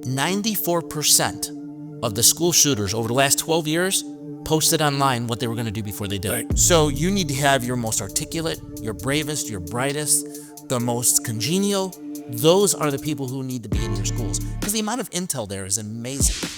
94% of the school shooters over the last 12 years posted online what they were going to do before they did it. Right. So you need to have your most articulate, your bravest, your brightest, the most congenial. Those are the people who need to be in your schools, because the amount of intel there is amazing.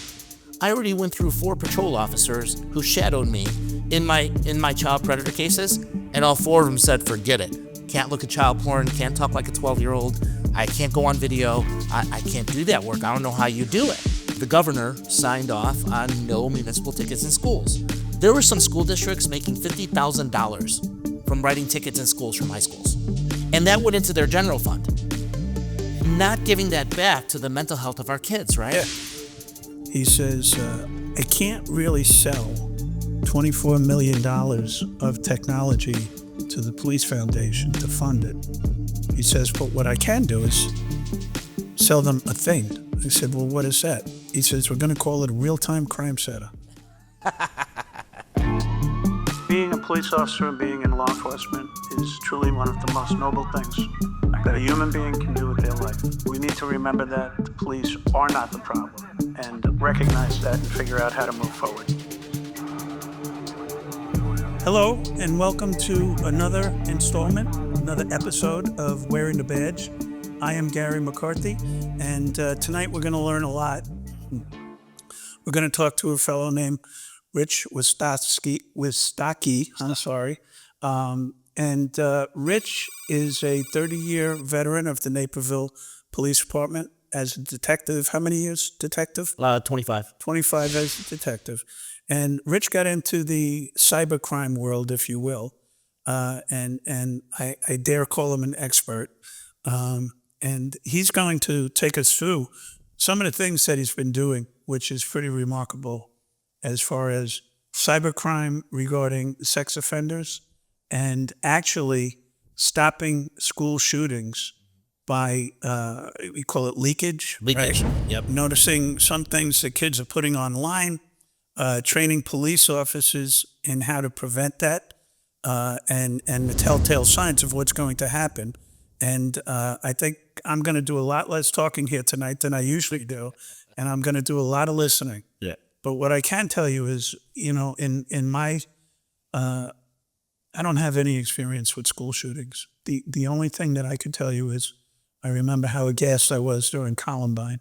I already went through 4 patrol officers who shadowed me in my child predator cases, and all 4 of them said, forget it. Can't look at child porn, can't talk like a 12-year-old, I can't go on video, I can't do that work, I don't know how you do it. The governor signed off on no municipal tickets in schools. There were some school districts making $50,000 from writing tickets in schools from high schools. And that went into their general fund. Not giving that back to the mental health of our kids, right? Yeah. He says, I can't really sell $24 million of technology to the police foundation to fund it. He says, but what I can do is sell them a thing. I said, well, what is that? He says, we're going to call it a real-time crime center. Being a police officer and being in law enforcement is truly one of the most noble things that a human being can do with their life. We need to remember that the police are not the problem and recognize that and figure out how to move forward. Hello, and welcome to another installment, another episode of Wearing the Badge. I am Gary McCarthy, and tonight we're going to learn a lot. We're going to talk to a fellow named Rich Wistocki. And Rich is a 30-year veteran of the Naperville Police Department as a detective. How many years detective? 25. 25 as a detective. And Rich got into the cybercrime world, if you will, and I dare call him an expert. And he's going to take us through some of the things that he's been doing, which is pretty remarkable as far as cybercrime regarding sex offenders and actually stopping school shootings by, we call it leakage. Leakage, right? Yep. Noticing some things that kids are putting online, training police officers in how to prevent that, and the telltale signs of what's going to happen. And I think I'm going to do a lot less talking here tonight than I usually do, and I'm going to do a lot of listening. Yeah. But what I can tell you is, you know, in my, I don't have any experience with school shootings. The only thing that I could tell you is I remember how aghast I was during Columbine.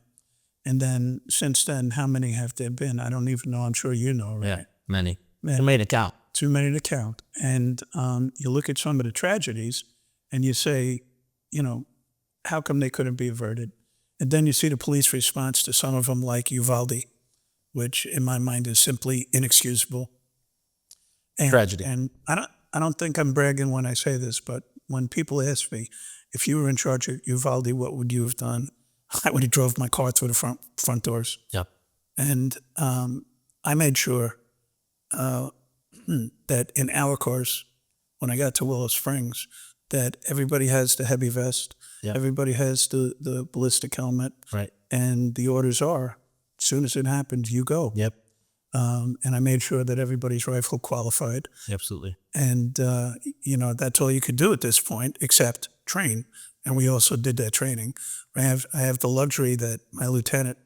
And then since then, how many have there been? I don't even know. I'm sure you know, right? Yeah, many. Too many to count. Too many to count. And you look at some of the tragedies and you say, you know, how come they couldn't be averted? And then you see the police response to some of them, like Uvalde, which in my mind is simply inexcusable. And, Tragedy. And I don't think I'm bragging when I say this, but when people ask me, if you were in charge of Uvalde, what would you have done? I would have drove my car through the front doors. Yep. And I made sure that in our cars, when I got to Willow Springs, that everybody has the heavy vest, Yep. everybody has the ballistic helmet, Right. and the orders are, as soon as it happens, you go. Yep. And I made sure that everybody's rifle qualified. Absolutely. And, you know, that's all you could do at this point, except train. And we also did that training. I have the luxury that my lieutenant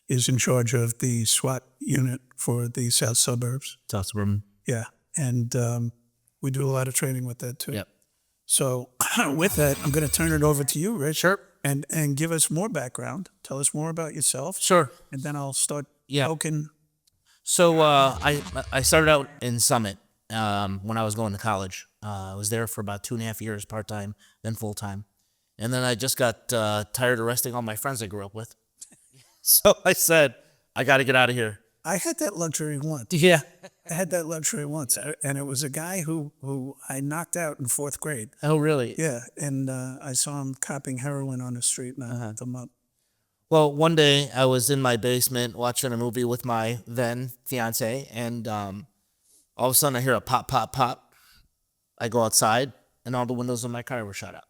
is in charge of the SWAT unit for the South Suburbs. South Suburban. Yeah. And we do a lot of training with that too. Yep. So with that, I'm going to turn it over to you, Rich. Sure. And give us more background. Tell us more about yourself. Sure. And then I'll start Yeah. poking. So I started out in Summit when I was going to college. I was there for about 2.5 years, part-time, then full-time. And then I just got tired of arresting all my friends I grew up with. So I said, I got to get out of here. I had that luxury once. Yeah. I had that luxury once. And it was a guy who I knocked out in 4th grade. Oh, really? Yeah. And I saw him copying heroin on the street and I hooked him up. Well, one day I was in my basement watching a movie with my then fiance, and all of a sudden I hear a pop, pop, pop. I go outside, and all the windows of my car were shut out.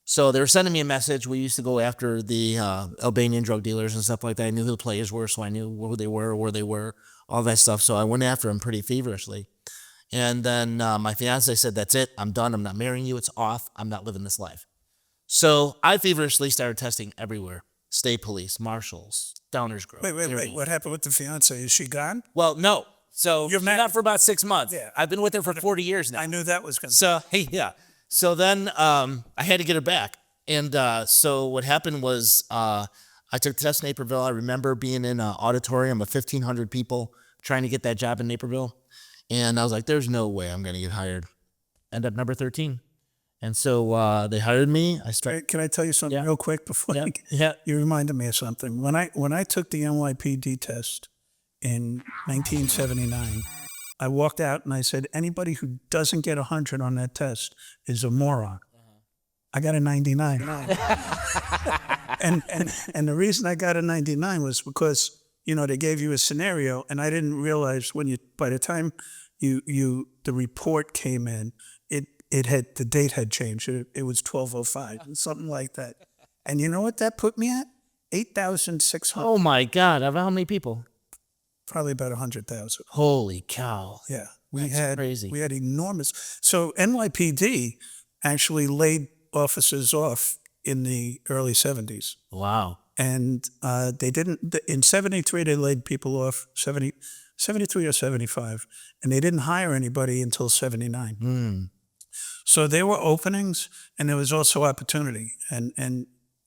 So they were sending me a message. We used to go after the Albanian drug dealers and stuff like that. I knew who the players were, so I knew who they were, where they were, all that stuff. So I went after them pretty feverishly. And then my fiance said, that's it. I'm done. I'm not marrying you. It's off. I'm not living this life. So I feverishly started testing everywhere. state police, marshals, Downers Grove. Wait. What happened with the fiance? Is she gone? Well, no. So You're she's married- not for about 6 months. Yeah. I've been with her for 40 years now. I knew that was going to. So hey, yeah. So then I had to get her back, and so what happened was I took the test in Naperville. I remember being in an auditorium of 1,500 people trying to get that job in Naperville, and I was like, "There's no way I'm going to get hired." End up number 13, and so they hired me. I started. Can I tell you something real quick before Yeah. you reminded me of something? When I took the NYPD test in 1979, I walked out and I said, anybody who doesn't get 100 on that test is a moron. I got a 99. and the reason I got a 99 was because, they gave you a scenario, and I didn't realize by the time the report came in, the date had changed. It was 12:05, something like that. And you know what that put me at? 8,600. Oh my God! Of how many people? Probably about 100,000. Holy cow! Yeah, Crazy. We had enormous. So NYPD actually laid officers off in the early 70s. Wow. And they didn't, in 73, they laid people off, 73 or 75, and they didn't hire anybody until 79. So there were openings, and there was also opportunity. And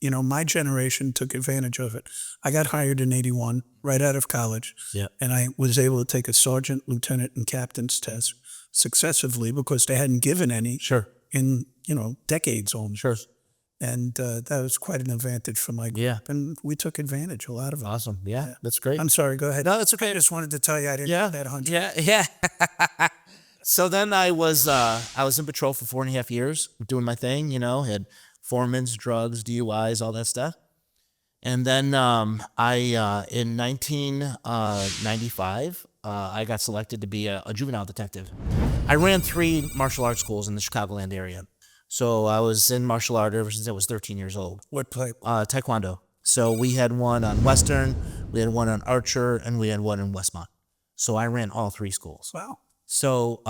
my generation took advantage of it. I got hired in 81, right out of college. Yeah. And I was able to take a sergeant, lieutenant, and captain's test successively because they hadn't given any Sure. in, decades almost. Sure. And that was quite an advantage for my group. Yeah. And we took advantage, a lot of it. Awesome. Yeah. That's great. I'm sorry, go ahead. No, that's okay. I just wanted to tell you I didn't get that 100. Yeah. So then I was in patrol for 4.5 years, doing my thing, had foremans, drugs, DUIs, all that stuff. And then in 1995, I got selected to be a juvenile detective. I ran 3 martial arts schools in the Chicagoland area. So I was in martial art ever since I was 13 years old. What type? Taekwondo. So we had one on Western, we had one on Archer, and we had one in Westmont. So I ran all 3 schools. Wow. So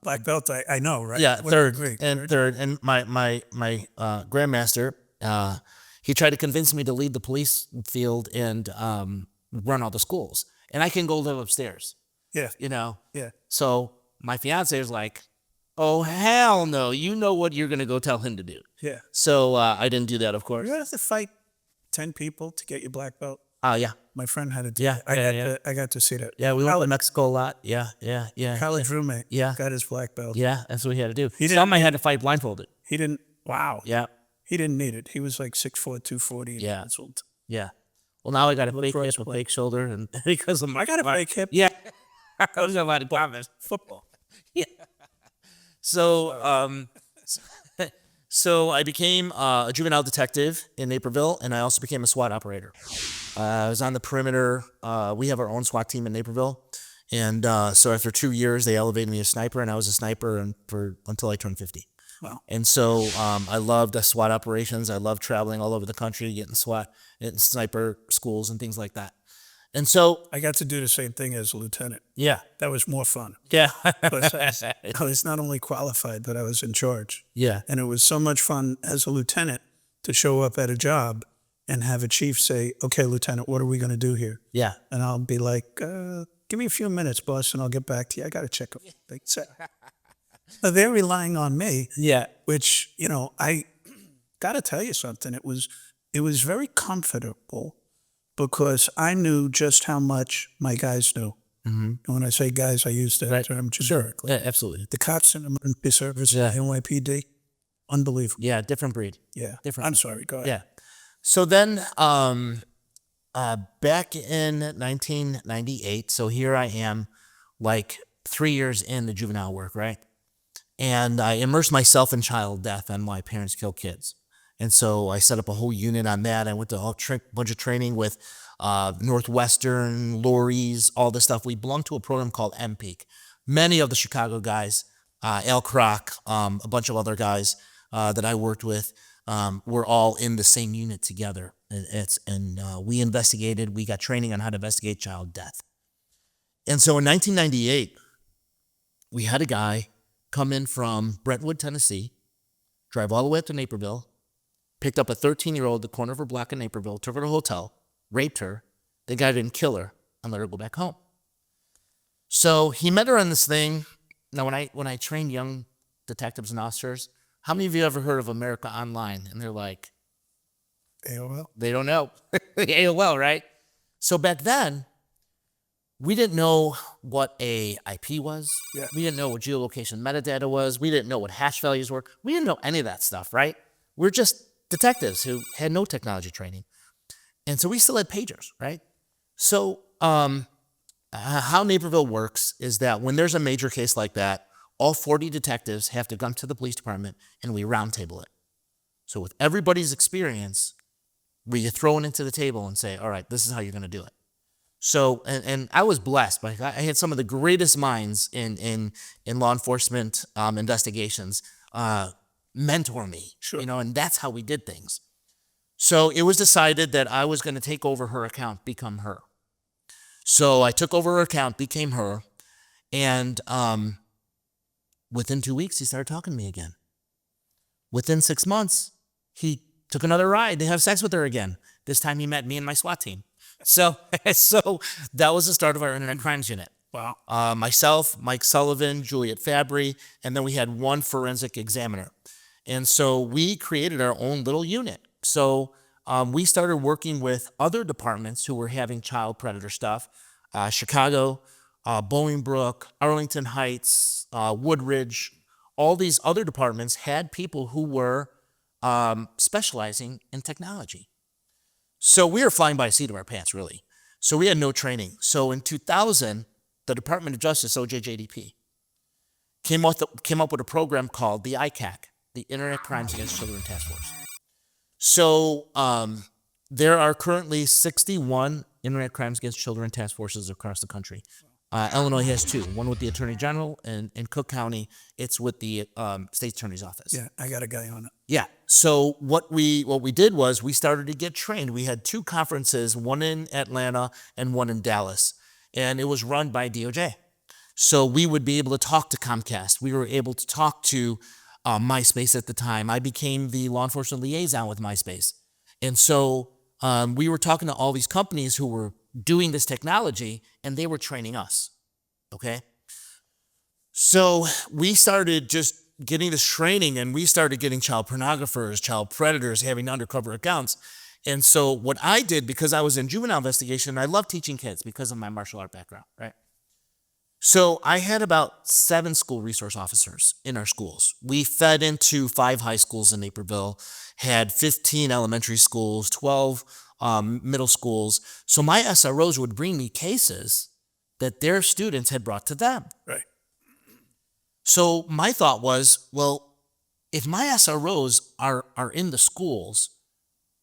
Black belt, I know, right? yeah, What third degree? and my grandmaster, he tried to convince me to leave the police field and run all the schools, and I can go live upstairs. Yeah. Yeah. So my fiance was like, "Oh hell no! You know what you're gonna go tell him to do." Yeah. So I didn't do that, of course. You have to fight 10 people to get your black belt. Yeah. My friend had to do Yeah, that. I got to see that. Yeah, we went to Mexico a lot. Yeah. College roommate. Yeah. Got his black belt. Yeah, that's what he had to do. didn't- Some I had to fight blindfolded. He didn't. Wow. Yeah, He didn't need it. He was like 6'4", 240. and Yeah. canceled. yeah. Well, now I got a fake cross hip, a play. fake shoulder, and because of my, I got a fake hip. Yeah, those are a lot of promise. Football. Yeah. So, so I became a juvenile detective in Naperville, and I also became a SWAT operator. I was on the perimeter. We have our own SWAT team in Naperville, and so after 2 years, they elevated me to sniper, and I was a sniper until I turned 50. Wow. And so I loved the SWAT operations. I loved traveling all over the country, getting sniper schools and things like that. And so, I got to do the same thing as a lieutenant. yeah, That was more fun. yeah, I was not only qualified, but I was in charge. yeah, And it was so much fun as a lieutenant to show up at a job and have a chief say, "Okay, Lieutenant, what are we going to do here?" yeah, And I'll be like, "Give me a few minutes, boss, and I'll get back to you. I got to check up." So they're relying on me, yeah, which, I got to tell you something. It was very comfortable because I knew just how much my guys knew. Mm-hmm. And when I say guys, I use that term generically. yeah, absolutely. The cops in the emergency service, Yeah. NYPD, unbelievable. Yeah, different breed. Yeah. Different. I'm sorry. Go ahead. Yeah. So then, back in 1998, so here I am, like 3 years into juvenile work, right? And I immersed myself in child death and why parents kill kids. And so I set up a whole unit on that. I went to a bunch of training with Northwestern, Lorries, all this stuff. We belonged to a program called MPEAK. Many of the Chicago guys, Al Kroc, a bunch of other guys that I worked with, were all in the same unit together. We investigated, we got training on how to investigate child death. And so in 1998, we had a guy come in from Brentwood, Tennessee, drive all the way up to Naperville, picked up a 13-year-old at the corner of her block in Naperville, took her to a hotel, raped her. The guy didn't kill her and let her go back home. So he met her on this thing. Now, when I train young detectives and officers, how many of you ever heard of America Online? And they're like, AOL. they don't know. AOL, right? So back then, we didn't know what a IP was. Yeah. We didn't know what geolocation metadata was. We didn't know what hash values were. We didn't know any of that stuff, right? We're just detectives who had no technology training. And so we still had pagers, right? So how Naperville works is that when there's a major case like that, all 40 detectives have to come to the police department and we roundtable it. So with everybody's experience, we throw it into the table and say, all right, this is how you're going to do it. So, and I was blessed. Like I had some of the greatest minds in law enforcement investigations mentor me, Sure. and that's how we did things. So it was decided that I was going to take over her account, become her. So I took over her account, became her, and within 2 weeks, he started talking to me again. Within 6 months, he took another ride to have sex with her again. This time he met me and my SWAT team. So that was the start of our Internet Crimes Unit. Wow. Myself, Mike Sullivan, Juliet Fabry, and then we had one forensic examiner. And so we created our own little unit. So we started working with other departments who were having child predator stuff. Chicago, Bolingbrook, Arlington Heights, Woodridge, all these other departments had people who were specializing in technology. So we were flying by the seat of our pants, really. So we had no training. So in 2000, the Department of Justice, OJJDP, came up with a program called the ICAC, the Internet Crimes Against Children Task Force. So there are currently 61 Internet Crimes Against Children task forces across the country. Illinois has 2, one with the Attorney General, and in Cook County, it's with the State Attorney's Office. Yeah, I got a guy on it. Yeah. So what we did was we started to get trained. We had 2 conferences, one in Atlanta and one in Dallas, and it was run by DOJ. So we would be able to talk to Comcast. We were able to talk to MySpace at the time. I became the law enforcement liaison with MySpace. And so we were talking to all these companies who were doing this technology, and they were training us, okay? So we started just getting this training, and we started getting child pornographers, child predators, having undercover accounts. And so what I did, because I was in juvenile investigation, I love teaching kids because of my martial art background, right? So I had about 7 school resource officers in our schools. We fed into 5 high schools in Naperville, had 15 elementary schools, 12 middle schools. So my SROs would bring me cases that their students had brought to them. Right. So my thought was, well, if my SROs are in the schools,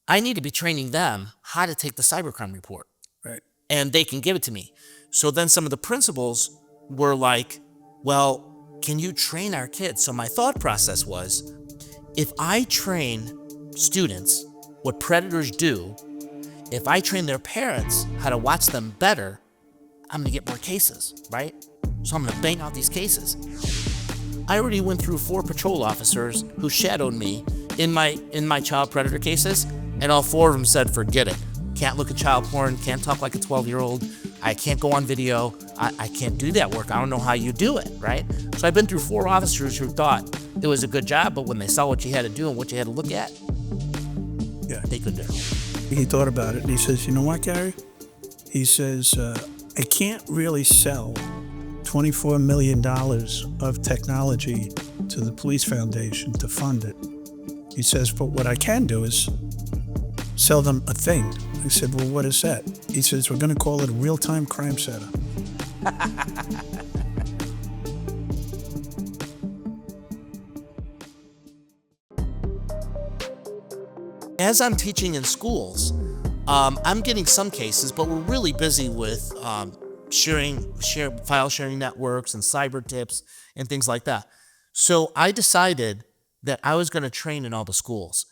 I need to be training them how to take the cybercrime report. Right. And they can give it to me. So then some of the principals were like, well, can you train our kids? So my thought process was, if I train students what predators do, if I train their parents how to watch them better, I'm gonna get more cases, right? So I'm gonna bang out these cases. I already went through 4 patrol officers who shadowed me in my child predator cases, and all 4 of them said, forget it. Can't look at child porn, can't talk like a 12-year-old, I can't go on video, I can't do that work, I don't know how you do it, right? So I've been through 4 officers who thought it was a good job, but when they saw what you had to do and what you had to look at, Yeah. they couldn't do it. He thought about it and he says, you know what, Gary? He says, I can't really sell $24 million of technology to the police foundation to fund it. He says, but what I can do is sell them a thing. I said, well, what is that? He says, we're going to call it a real-time crime center. As I'm teaching in schools, I'm getting some cases, but we're really busy with file sharing networks and cyber tips and things like that. So I decided that I was going to train in all the schools.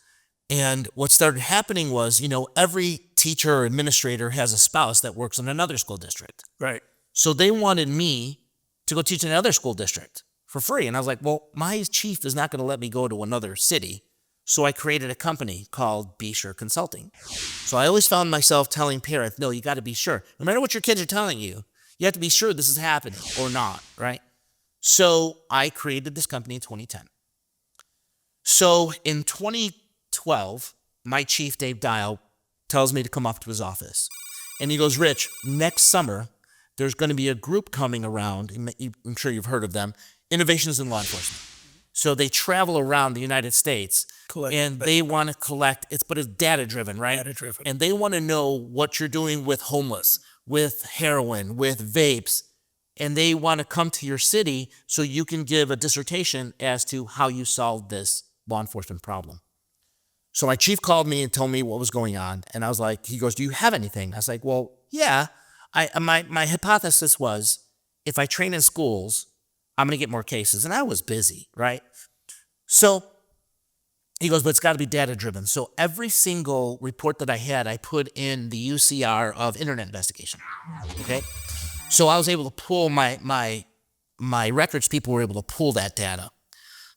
And what started happening was, every teacher or administrator has a spouse that works in another school district. Right. So they wanted me to go teach in another school district for free. And I was like, well, my chief is not going to let me go to another city. So I created a company called Be Sure Consulting. So I always found myself telling parents, no, you got to be sure. No matter what your kids are telling you, you have to be sure this is happening or not, right? So I created this company in 2010. So in 2012, my chief, Dave Dial, tells me to come up to his office. And he goes, Rich, next summer, there's going to be a group coming around. I'm sure you've heard of them, Innovations in Law Enforcement. So they travel around the United States and they want to collect, but it's data driven, right? Data driven. And they want to know what you're doing with homeless, with heroin, with vapes. And they want to come to your city so you can give a dissertation as to how you solved this law enforcement problem. So my chief called me and told me what was going on. And I was like, he goes, do you have anything? I was like, well, yeah. My hypothesis was if I train in schools, I'm going to get more cases. And I was busy, right? So he goes, but it's got to be data driven. So every single report that I had, I put in the UCR of internet investigation. Okay. So I was able to pull my records, people were able to pull that data.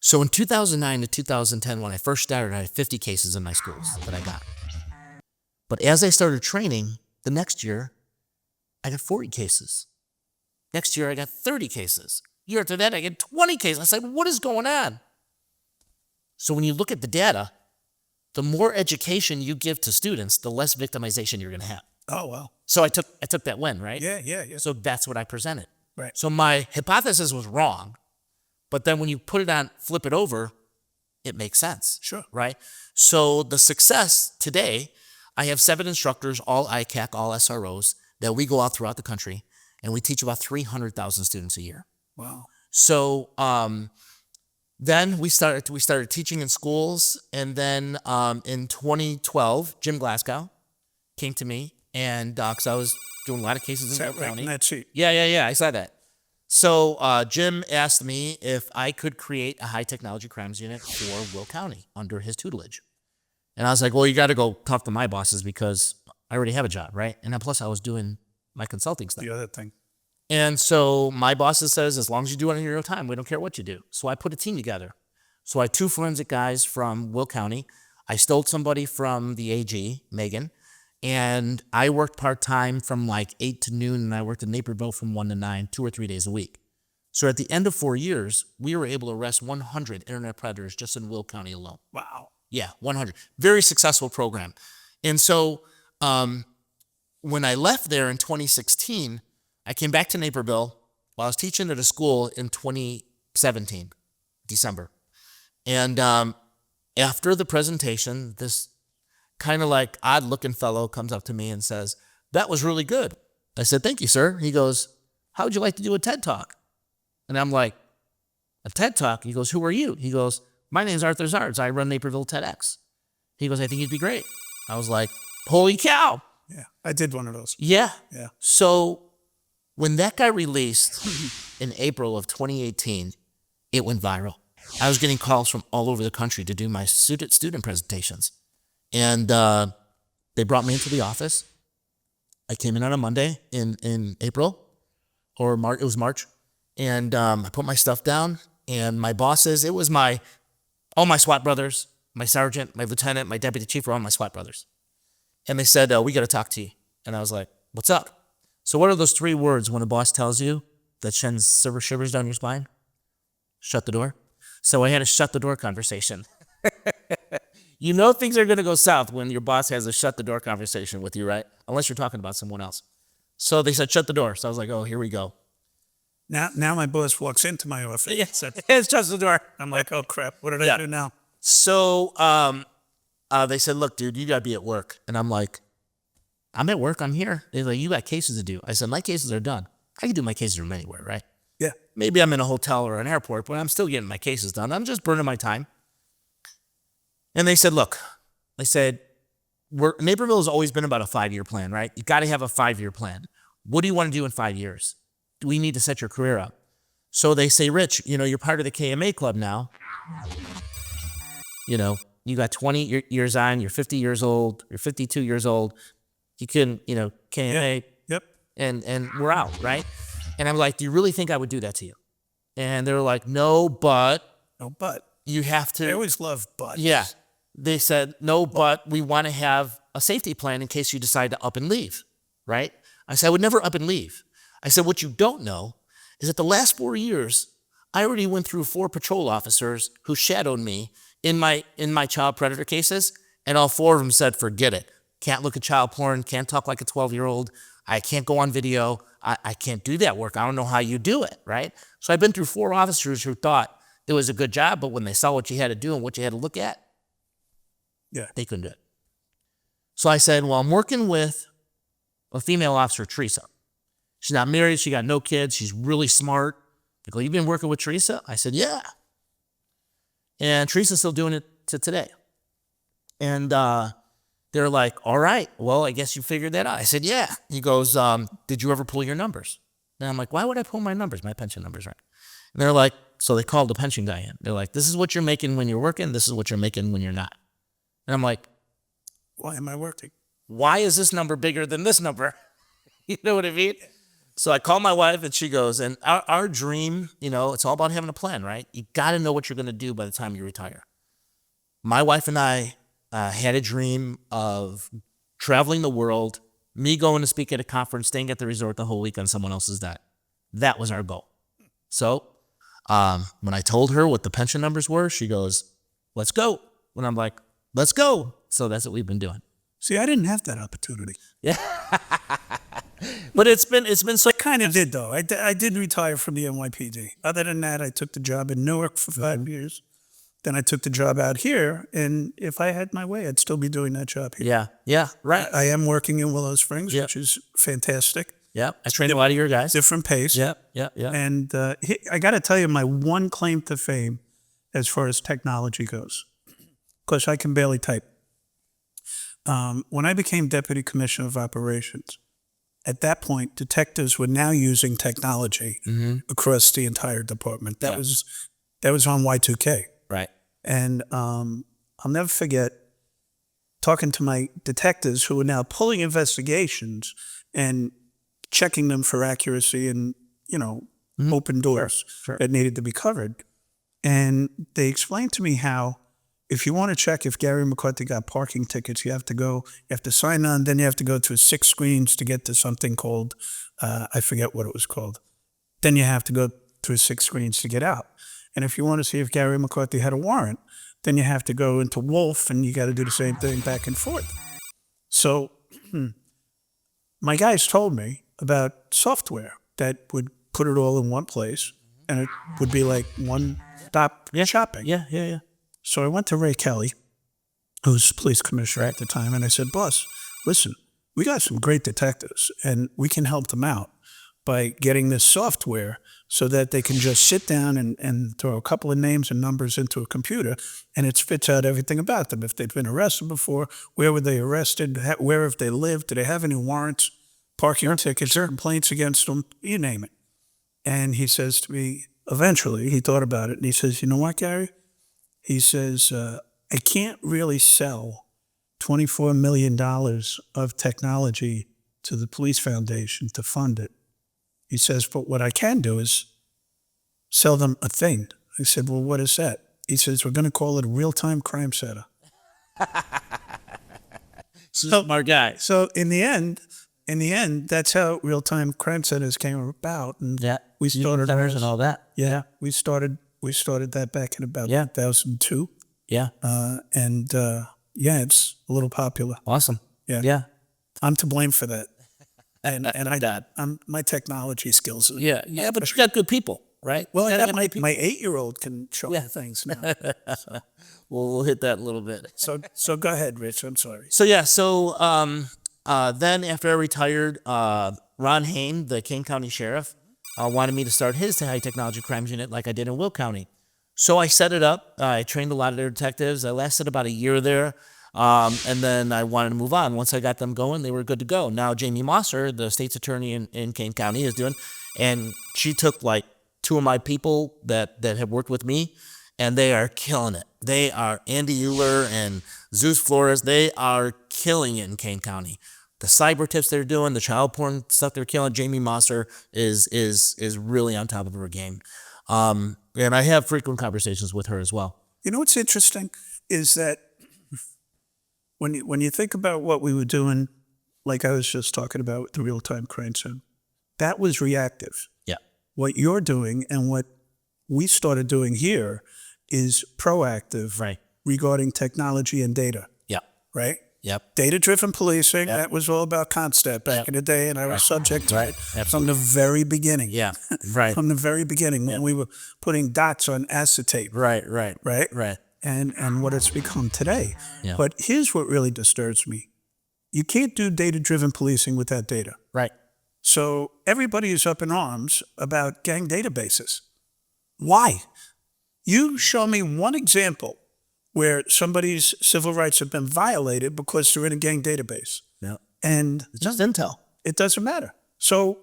So in 2009 to 2010, when I first started, I had 50 cases in my schools that I got. But as I started training, the next year, I got 40 cases. Next year, I got 30 cases. Year after that, I get 20 cases. I said, what is going on? So when you look at the data, the more education you give to students, the less victimization you're going to have. Oh, well. So I took that win, right? Yeah. So that's what I presented. Right. So my hypothesis was wrong, but then when you put it on, flip it over, it makes sense. Sure. Right? So the success today, I have 7 instructors, all ICAC, all SROs, that we go out throughout the country, and we teach about 300,000 students a year. Wow. So then we started teaching in schools, and then in 2012, Jim Glasgow came to me, and because I was doing a lot of cases in Will County. That sheet. Yeah, I saw that. So Jim asked me if I could create a high technology crimes unit for Will County under his tutelage. And I was like, well, you got to go talk to my bosses because I already have a job, right? And then plus I was doing my consulting stuff. The other thing. And so my bosses says, as long as you do it on your own time, we don't care what you do. So I put a team together. So I had 2 forensic guys from Will County. I stole somebody from the AG, Megan, and I worked part-time from like 8 to noon, and I worked in Naperville from 1 to 9, 2 or 3 days a week. So at the end of 4 years, we were able to arrest 100 internet predators just in Will County alone. Wow. Yeah, 100. Very successful program. And so when I left there in 2016, I came back to Naperville while I was teaching at a school in 2017, December. And after the presentation, this kind of like odd-looking fellow comes up to me and says, that was really good. I said, thank you, sir. He goes, how would you like to do a TED Talk? And I'm like, a TED Talk? He goes, who are you? He goes, my name's Arthur Zards. I run Naperville TEDx. He goes, I think you'd be great. I was like, holy cow. Yeah, I did one of those. Yeah. Yeah. So when that got released in April of 2018, it went viral. I was getting calls from all over the country to do my student presentations. And they brought me into the office. I came in on a Monday in April or March. It was March. And I put my stuff down, and my bosses, it was all my SWAT brothers, my sergeant, my lieutenant, my deputy chief were all my SWAT brothers. And they said, we got to talk to you. And I was like, what's up? So what are those 3 words when a boss tells you that sends shivers down your spine? Shut the door. So I had a shut the door conversation. You know things are going to go south when your boss has a shut the door conversation with you, right? Unless you're talking about someone else. So they said, shut the door. So I was like, oh, here we go. Now my boss walks into my office. Yeah, it's shut the door. I'm like, oh, crap. What did I do now? So they said, look, dude, you got to be at work. And I'm like, I'm at work. I'm here. They're like, you got cases to do. I said, my cases are done. I can do my cases from anywhere, right? Yeah. Maybe I'm in a hotel or an airport, but I'm still getting my cases done. I'm just burning my time. And they said, look, they said, Naperville has always been about a 5-year plan, right? You got to have a 5-year plan. What do you want to do in 5 years? Do we need to set your career up? So they say, Rich, you're part of the KMA club now. You got 20 years on, you're 50 years old, you're 52 years old. You can, KMA. Yep. And we're out, right? And I'm like, do you really think I would do that to you? And they're like, no, but No, but. you have to. I always love buts. Yeah. they said, no, but we want to have a safety plan in case you decide to up and leave, right? I said, I would never up and leave. I said, what you don't know is that the last 4 years, I already went through 4 patrol officers who shadowed me in my child predator cases, and all 4 of them said, forget it. Can't look at child porn, can't talk like a 12-year-old, I can't go on video, I can't do that work, I don't know how you do it, right? So I've been through 4 officers who thought it was a good job, but when they saw what you had to do and what you had to look at, they couldn't do it. So I said, well, I'm working with a female officer, Teresa. She's not married, she got no kids, she's really smart. They go, you've been working with Teresa? I said, yeah. And Teresa's still doing it to today. And they're like, all right, well, I guess you figured that out. I said, yeah. He goes, did you ever pull your numbers? And I'm like, why would I pull my numbers? My pension numbers, right? And they're like, so they called the pension guy in. They're like, this is what you're making when you're working, this is what you're making when you're not. And I'm like, why am I working? Why is this number bigger than this number? You know what I mean? So I call my wife and she goes, and our dream, it's all about having a plan, right? You got to know what you're going to do by the time you retire. My wife and I had a dream of traveling the world, me going to speak at a conference, staying at the resort the whole week on someone else's dime. That was our goal. So when I told her what the pension numbers were, she goes, let's go. And I'm like, let's go. So that's what we've been doing. See, I didn't have that opportunity. Yeah. But it's been so. I kind of did, though. I did retire from the NYPD. Other than that, I took the job in Newark for 5 years. Then I took the job out here. And if I had my way, I'd still be doing that job here. Yeah, right. I am working in Willow Springs, which is fantastic. Yeah, I trained a lot of your guys. Different pace. Yeah. And I got to tell you, my one claim to fame as far as technology goes, because I can barely type. When I became Deputy Commissioner of Operations, at that point, detectives were now using technology across the entire department. That was on Y2K. Right. And I'll never forget talking to my detectives who are now pulling investigations and checking them for accuracy and, open doors that needed to be covered. And they explained to me how if you want to check if Gary McCarthy got parking tickets, you have to sign on, then you have to go through 6 screens to get to something called, I forget what it was called. Then you have to go through 6 screens to get out. And if you want to see if Gary McCarthy had a warrant, then you have to go into Wolf and you got to do the same thing back and forth. So my guys told me about software that would put it all in one place and it would be like one-stop shopping. Yeah. So I went to Ray Kelly, who was police commissioner at the time, and I said, boss, listen, we got some great detectives, and we can help them out by getting this software so that they can just sit down and throw a couple of names and numbers into a computer, and it spits out everything about them. If they've been arrested before, where were they arrested, where have they lived, do they have any warrants, parking tickets, complaints against them, you name it. And he says to me, eventually, he thought about it, and he says, you know what, Gary? He says, I can't really sell $24 million of technology to the Police Foundation to fund it. He says, but what I can do is sell them a thing. I said, well, what is that? He says, we're going to call it a real-time crime center. Smart guy. So in the end, that's how real-time crime centers came about. And we started centers and all that. Yeah, we started that back in about 2002. Yeah. It's a little popular. Awesome. Yeah. I'm to blame for that. And my technology skills. Yeah, but you got good people, right? Well, my 8-year-old can show me things now. We'll hit that a little bit. So go ahead, Rich. I'm sorry. So then after I retired, Ron Hain, the Kane County Sheriff, wanted me to start his high technology crimes unit like I did in Will County. So I set it up. I trained a lot of their detectives. I lasted about a year there. And then I wanted to move on. Once I got them going, they were good to go. Now Jamie Mosser, the state's attorney in Kane County, is doing, and she took like 2 of my people that have worked with me, and they are killing it. They are Andy Euler and Zeus Flores. They are killing it in Kane County. The cyber tips they're doing, the child porn stuff they're killing. Jamie Mosser is really on top of her game. And I have frequent conversations with her as well. You know what's interesting is that when you think about what we were doing, like I was just talking about with the real-time crime center, that was reactive. Yeah. What you're doing and what we started doing here is proactive Right. regarding technology and data, Yeah. right? Yep. Data-driven policing, that was all about Constat back in the day, and I was subject to it from the very beginning. Yeah. Right. From the very beginning when we were putting dots on acetate. Right. Right? And what it's become today. Yeah. But here's what really disturbs me. You can't do data-driven policing without data. Right. So everybody is up in arms about gang databases. Why? You show me one example where somebody's civil rights have been violated because they're in a gang database. Yeah. And It's just intel. it doesn't matter. So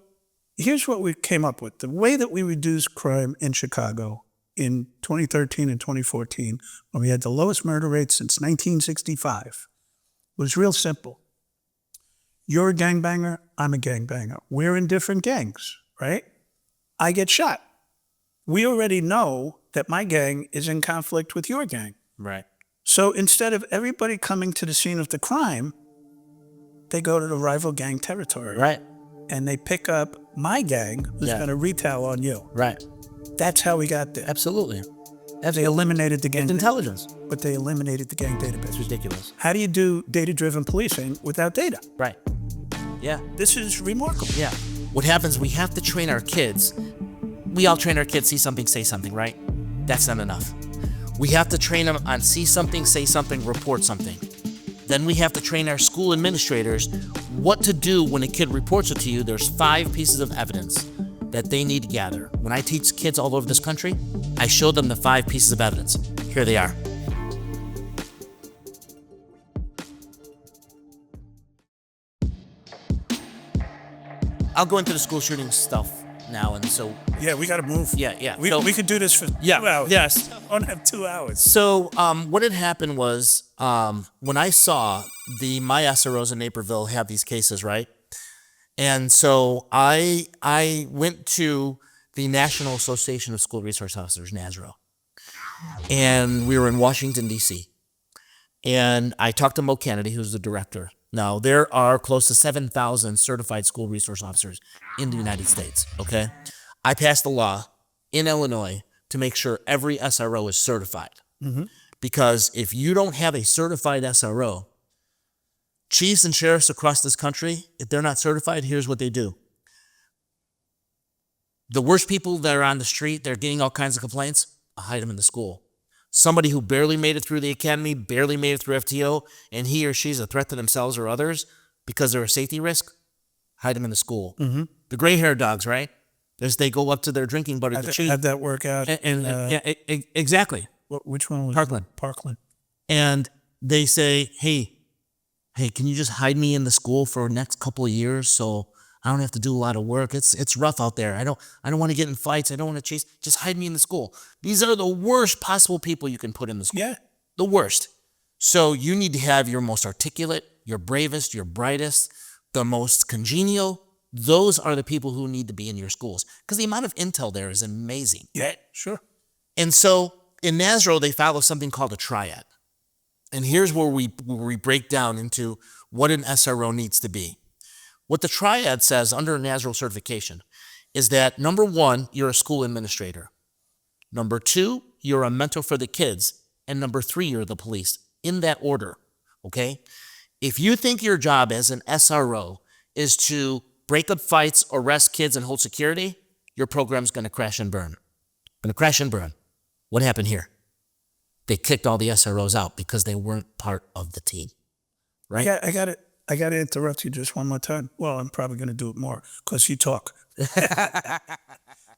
here's what we came up with. The way that we reduced crime in Chicago in 2013 and 2014, when we had the lowest murder rate since 1965, was real simple. You're a gangbanger, I'm a gangbanger. We're in different gangs, right? I get shot. We already know that my gang is in conflict with your gang. Right. So instead of everybody coming to the scene of the crime, they go to the rival gang territory. Right. And they pick up my gang who's going to retail on you. Right. That's how we got there. Absolutely. They eliminated the gang Intelligence. but they eliminated the gang database. It's ridiculous. How do you do data-driven policing without data? Right. Yeah. This is remarkable. Yeah. What happens, we have to train our kids. We all train our kids, see something, say something, right? That's not enough. We have to train them on see something, say something, report something. Then we have to train our school administrators what to do when a kid reports it to you. There's 5 pieces of evidence that they need to gather. When I teach kids all over this country, I show them the 5 pieces of evidence. Here they are. I'll go into the school shooting stuff now, and so Yeah, we got to move. yeah. We, So- we could do this for 2 hours. Yes. I don't have 2 hours. So what had happened was when I saw my SROs in Naperville have these cases, right? And so I went to the National Association of School Resource Officers, NASRO, and we were in Washington, D.C. And I talked to Mo Kennedy, who's the director. Now, there are close to 7,000 certified school resource officers in the United States, okay? I passed a law in Illinois to make sure every SRO is certified. Because if you don't have a certified SRO, chiefs and sheriffs across this country, if they're not certified, here's what they do. The worst people that are on the street, they're getting all kinds of complaints, I hide them in the school. Somebody who barely made it through the academy, barely made it through FTO, and he or she's a threat to themselves or others because they're a safety risk, hide them in the school. The gray-haired dogs, right? They go up to their drinking buddy, the chief. Had that work out. Exactly. Which one was Parkland. Parkland. And they say, hey, can you just hide me in the school for the next couple of years so I don't have to do a lot of work? It's rough out there. I don't want to get in fights. I don't want to chase. Just hide me in the school. These are the worst possible people you can put in the school. Yeah. The worst. So you need to have your most articulate, your bravest, your brightest, the most congenial. Those are the people who need to be in your schools because the amount of intel there is amazing. Yeah, sure. And so in NASRO, they follow something called a triad. And here's where we break down into what an SRO needs to be. What the triad says under NASRO certification is that number 1, you're a school administrator. Number 2, you're a mentor for the kids. And number 3, you're the police. In that order, okay? If you think your job as an SRO is to break up fights, arrest kids, and hold security, your program's going to crash and burn. Going to crash and burn. What happened here? They kicked all the SROs out because they weren't part of the team, right? Yeah, I got to interrupt you just one more time. Well, I'm probably going to do it more because you talk.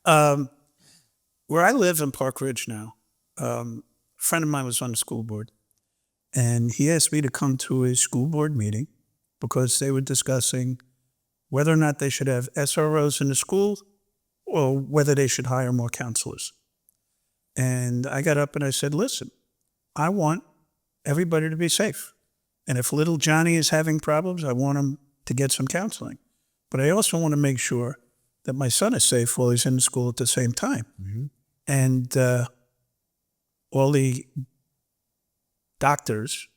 Where I live in Park Ridge now, a friend of mine was on the school board, and he asked me to come to a school board meeting because they were discussing whether or not they should have SROs in the school or whether they should hire more counselors. And I got up and I said, listen, I want everybody to be safe. And if little Johnny is having problems, I want him to get some counseling. But I also want to make sure that my son is safe while he's in school at the same time. And all the doctors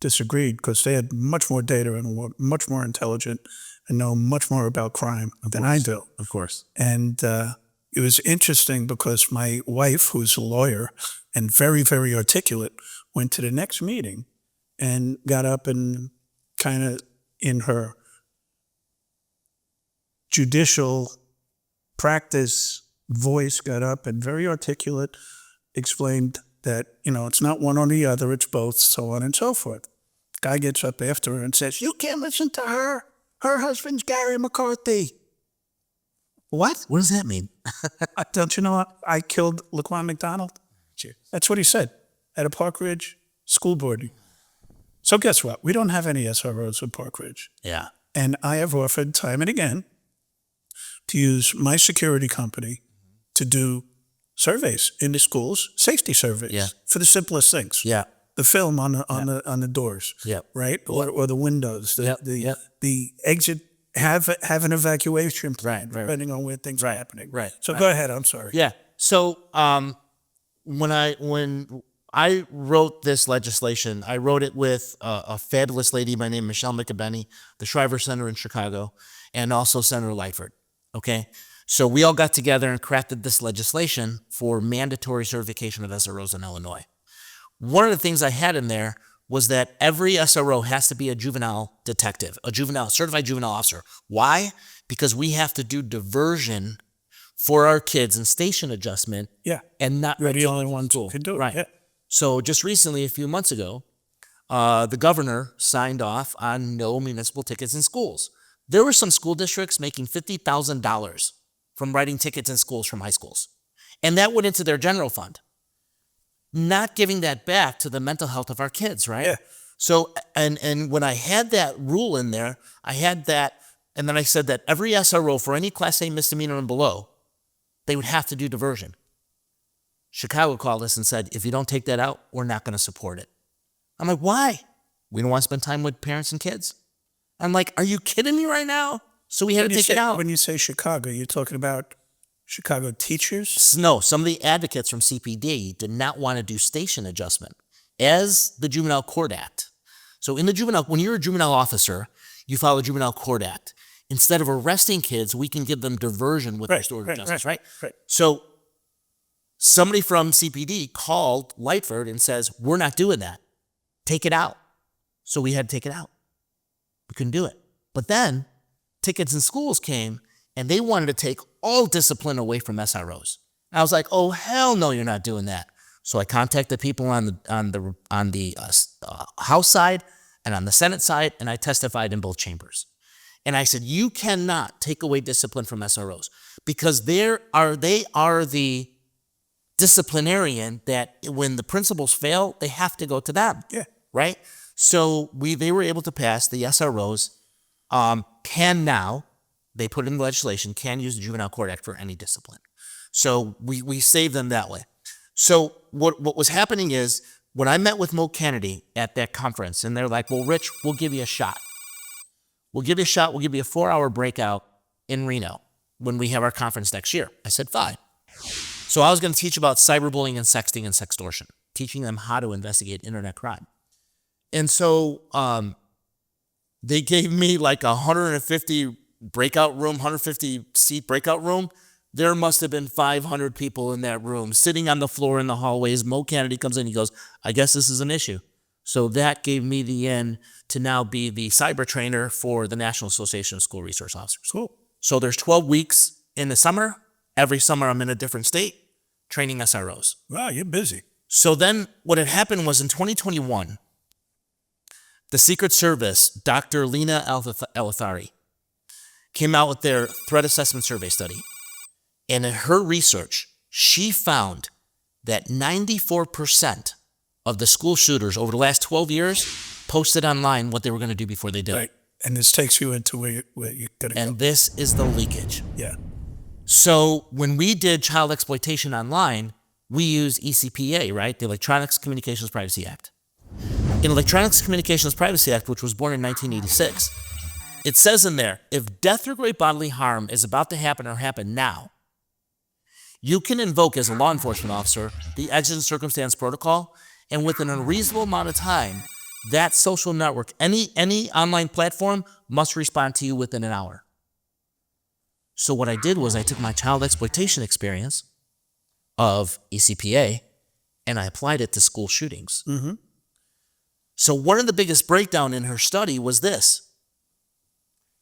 disagreed because they had much more data and were much more intelligent and know much more about crime than I do. Of course. And it was interesting because my wife, who's a lawyer and very, very articulate, went to the next meeting and got up and kind of in her judicial practice voice got up and very articulate explained that, it's not one or the other, it's both, so on and so forth. Guy gets up after her and says, "You can't listen to her. Her husband's Gary McCarthy." What? What does that mean? Don't you know I killed Laquan McDonald? Cheers. That's what he said at a Park Ridge school board. So guess what? We don't have any SROs at Park Ridge. Yeah. And I have offered time and again to use my security company to do surveys in the schools, safety surveys for the simplest things. Yeah. The film on the doors, right, or the windows, the exit. Have an evacuation plan, depending on where things are happening. Right. So go ahead. I'm sorry. Yeah. So when I wrote this legislation, I wrote it with a fabulous lady by name Michelle McAbenny, the Shriver Center in Chicago, and also Senator Lightford. Okay. So we all got together and crafted this legislation for mandatory certification of SROs in Illinois. One of the things I had in there was that every SRO has to be a juvenile detective, a certified juvenile officer. Why? Because we have to do diversion for our kids and station adjustment. Yeah. And not You're the only ones who can do it. Right. Yeah. So just recently, a few months ago, the governor signed off on no municipal tickets in schools. There were some school districts making $50,000 from writing tickets in schools from high schools. And that went into their general fund. Not giving that back to the mental health of our kids, right? Yeah. So, and when I had that rule in there, I had that, and then I said that every SRO for any Class A misdemeanor and below, they would have to do diversion. Chicago called us and said, if you don't take that out, we're not going to support it. I'm like, why? We don't want to spend time with parents and kids. I'm like, are you kidding me right now? So we had to take it out. When you say Chicago, you're talking about Chicago teachers? No, some of the advocates from CPD did not want to do station adjustment as the Juvenile Court Act. So when you're a juvenile officer, you follow the Juvenile Court Act. Instead of arresting kids, we can give them diversion with restorative justice, right? So somebody from CPD called Lightford and says, we're not doing that. Take it out. So we had to take it out. We couldn't do it. But then tickets in schools came and they wanted to take all discipline away from SROs. I was like, oh, hell no, you're not doing that. So I contacted people on the House side and on the Senate side, and I testified in both chambers. And I said, you cannot take away discipline from SROs because they are the disciplinarian that when the principals fail, they have to go to them. Yeah. Right? So they were able to pass the SROs can now, they put in the legislation, can use the Juvenile Court Act for any discipline. So we saved them that way. So what was happening is when I met with Mo Kennedy at that conference, and they're like, well, Rich, we'll give you a shot. We'll give you a shot. We'll give you a 4-hour breakout in Reno when we have our conference next year. I said, fine. So I was going to teach about cyberbullying and sexting and sextortion, teaching them how to investigate internet crime. And so they gave me like 150 breakout room, 150 seat breakout room. There must have been 500 people in that room sitting on the floor in the hallways. Mo Kennedy comes in, he goes, I guess this is an issue. So that gave me the in to now be the cyber trainer for the National Association of School Resource Officers. Cool. So there's 12 weeks in the summer. Every summer I'm in a different state training SROs. Wow, you're busy. So then what had happened was in 2021, the Secret Service, Dr. Lena Elithari, came out with their threat assessment survey study. And in her research, she found that 94% of the school shooters over the last 12 years posted online what they were going to do before they did it. Right. And this takes you into where you're going to go. And this is the leakage. Yeah. So when we did child exploitation online, we used ECPA, right? The Electronics Communications Privacy Act. In Electronics Communications Privacy Act, which was born in 1986, it says in there, if death or great bodily harm is about to happen or happen now, you can invoke as a law enforcement officer the exigent circumstance protocol, and within a reasonable amount of time, That social network, any online platform must respond to you within an hour. So what I did was I took my child exploitation experience of ECPA and I applied it to school shootings. Mm-hmm. So one of the biggest breakdown in her study was this.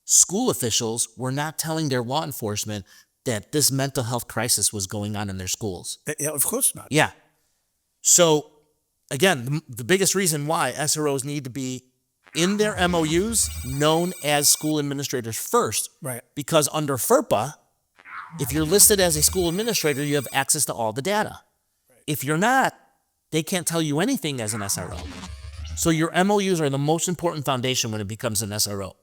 School officials were not telling their law enforcement that this mental health crisis was going on in their schools. Yeah, of course not. Yeah. So again, the biggest reason why SROs need to be in their MOUs known as school administrators first. Right. Because under FERPA, if you're listed as a school administrator, you have access to all the data. Right. If you're not, they can't tell you anything as an SRO. So your MOUs are the most important foundation when it becomes an SRO.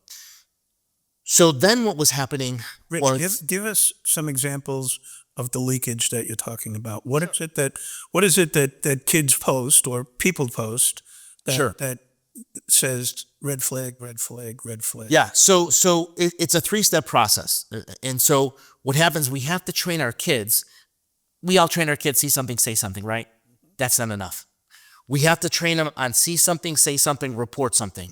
So then what was happening Rich, was... give us some examples of the leakage that you're talking about. What is it that kids post or people post that says red flag, red flag, red flag? Yeah, so it's a 3-step process. And so what happens, we have to train our kids. We all train our kids, see something, say something, right? That's not enough. We have to train them on see something, say something, report something.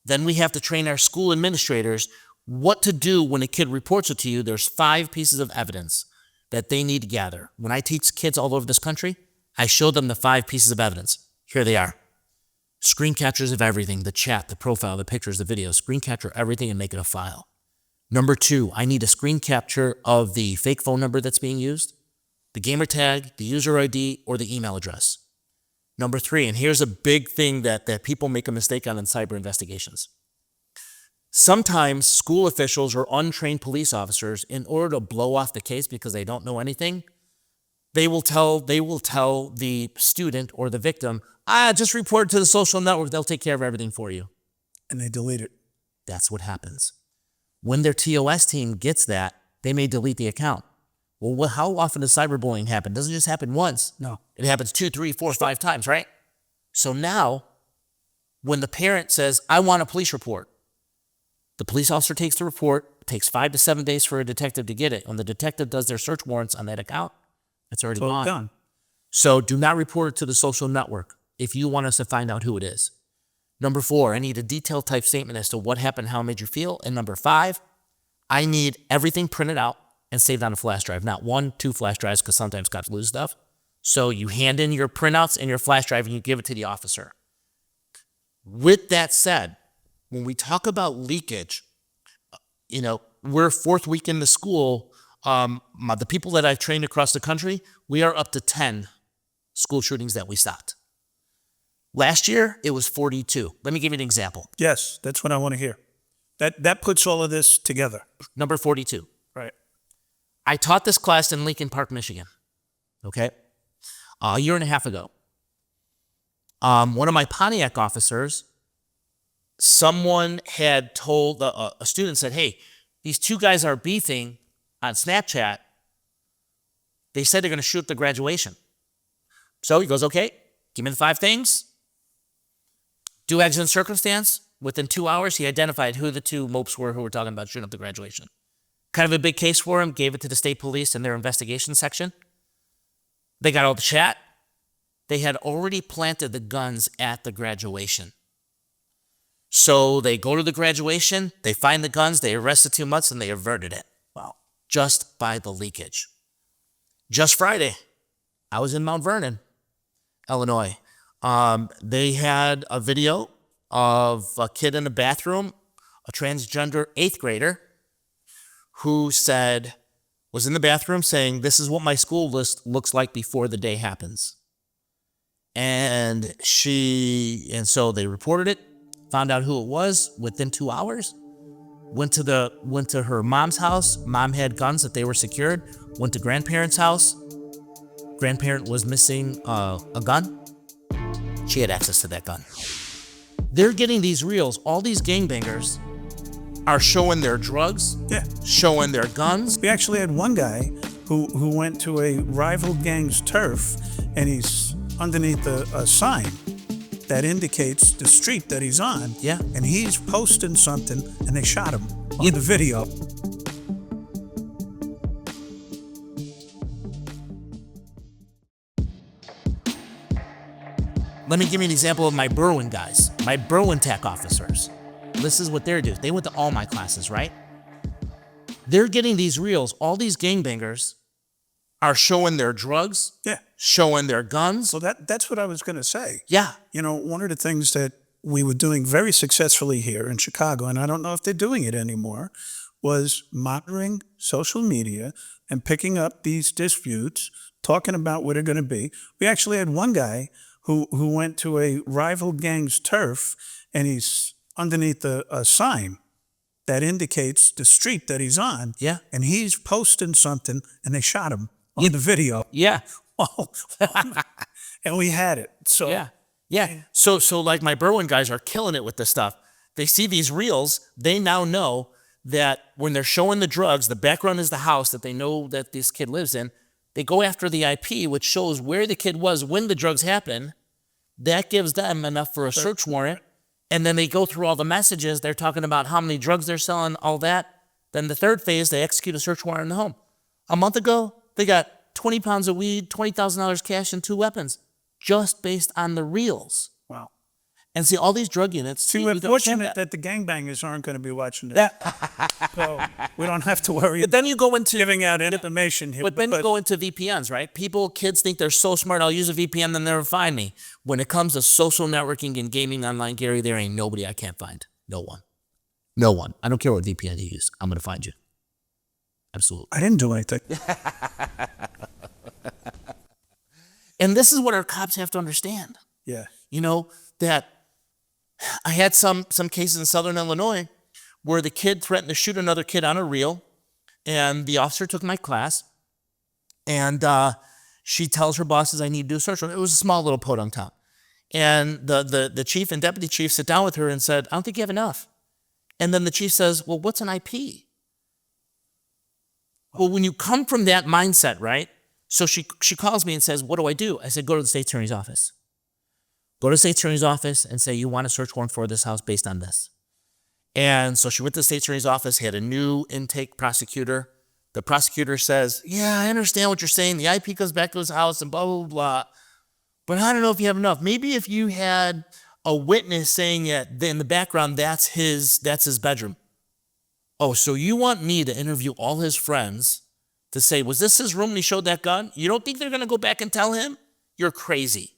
Then we have to train our school administrators what to do when a kid reports it to you. There's 5 pieces of evidence that they need to gather. When I teach kids all over this country, I show them the 5 pieces of evidence. Here they are. Screen captures of everything, the chat, the profile, the pictures, the videos. Screen capture everything and make it a file. Number 2, I need a screen capture of the fake phone number that's being used, the gamer tag, the user ID, or the email address. Number 3, and here's a big thing that people make a mistake on in cyber investigations. Sometimes school officials or untrained police officers, in order to blow off the case because they don't know anything, they will tell the student or the victim, just report it to the social network, they'll take care of everything for you. And they delete it. That's what happens. When their TOS team gets that, they may delete the account. Well, how often does cyberbullying happen? It doesn't just happen once. No. It happens 2, 3, 4, 5 times, right? So now, when the parent says, I want a police report, the police officer takes the report. It takes 5 to 7 days for a detective to get it. When the detective does their search warrants on that account, it's already gone. So do not report it to the social network if you want us to find out who it is. Number 4, I need a detailed type statement as to what happened, how it made you feel. And number 5, I need everything printed out and saved on a flash drive. Not 1, 2 flash drives, because sometimes cops lose stuff. So you hand in your printouts and your flash drive and you give it to the officer. With that said, when we talk about leakage, we're 4th week in the school. The people that I've trained across the country, we are up to 10 school shootings that we stopped. Last year, it was 42. Let me give you an example. Yes, that's what I want to hear. That puts all of this together. Number 42. Right. I taught this class in Lincoln Park, Michigan, okay, a year and a half ago. One of my Pontiac officers, someone had told, a student said, hey, these 2 guys are beefing on Snapchat. They said they're going to shoot up the graduation. So he goes, okay, give me the 5 things. Do accident circumstance. Within 2 hours, he identified who the 2 mopes were who were talking about shooting up the graduation. Kind of a big case for him, gave it to the state police in their investigation section. They got all the chat. They had already planted the guns at the graduation. So they go to the graduation, they find the guns, they arrest the 2 mutts, and they averted it. Wow. Just by the leakage. Just Friday, I was in Mount Vernon, Illinois. They had a video of a kid in a bathroom, a transgender 8th grader, who was in the bathroom saying, this is what my school list looks like before the day happens. And so they reported it, found out who it was within 2 hours, went to her mom's house. Mom had guns that they were secured, went to grandparents' house. Grandparent was missing a gun. She had access to that gun. They're getting these reels. All these gangbangers are showing their drugs, showing their guns. We actually had one guy who went to a rival gang's turf, and he's underneath a sign that indicates the street that he's on. Yeah. And he's posting something, and they shot him on the video. Let me give you an example of my Berwyn guys. My Berwyn-Tac officers, this is what they're doing. They went to all my classes, right? They're getting these reels. All these gangbangers are showing their drugs, Yeah. showing their guns. So that's what I was going to say. Yeah. You know, one of the things that we were doing very successfully here in Chicago, and I don't know if they're doing it anymore, was monitoring social media and picking up these disputes, talking about what they're going to be. We actually had one guy who went to a rival gang's turf, and he's underneath a sign that indicates the street that he's on. Yeah. And he's posting something, and they shot him on the video. Yeah. And we had it. So Yeah. So like my Berwyn guys are killing it with this stuff. They see these reels. They now know that when they're showing the drugs, the background is the house that they know that this kid lives in. They go after the IP, which shows where the kid was when the drugs happened. That gives them enough for a search warrant. And then they go through all the messages. They're talking about how many drugs they're selling, all that. Then the third phase, they execute a search warrant in the home. A month ago, they got 20 pounds of weed, $20,000 cash, and 2 weapons, just based on the reels. wow. And see, all these drug units. See, we're fortunate that the gangbangers aren't going to be watching this. So we don't have to worry But then you go into giving out information here. But then you go into VPNs, right? Kids think they're so smart. I'll use a VPN, then they'll find me. When it comes to social networking and gaming online, Gary, there ain't nobody I can't find. No one. No one. I don't care what VPN you use. I'm going to find you. Absolutely. I didn't do anything. And this is what our cops have to understand. Yeah. You know, that I had some cases in Southern Illinois where the kid threatened to shoot another kid on a reel, and the officer took my class, and she tells her bosses, I need to do a search warrant. It was a small little podunk town. And the chief and deputy chief sit down with her and said, I don't think you have enough. And then the chief says, well, what's an IP? Well, when you come from that mindset, right? So she calls me and says, what do? I said, go to the state attorney's office. Go to the state attorney's office and say, you want a search warrant for this house based on this. And so she went to the state attorney's office, had a new intake prosecutor. The prosecutor says, yeah, I understand what you're saying. The IP goes back to his house and blah, blah, blah. But I don't know if you have enough. Maybe if you had a witness saying that in the background, that's his bedroom. Oh, so you want me to interview all his friends to say, was this his room when he showed that gun? You don't think they're going to go back and tell him? You're crazy.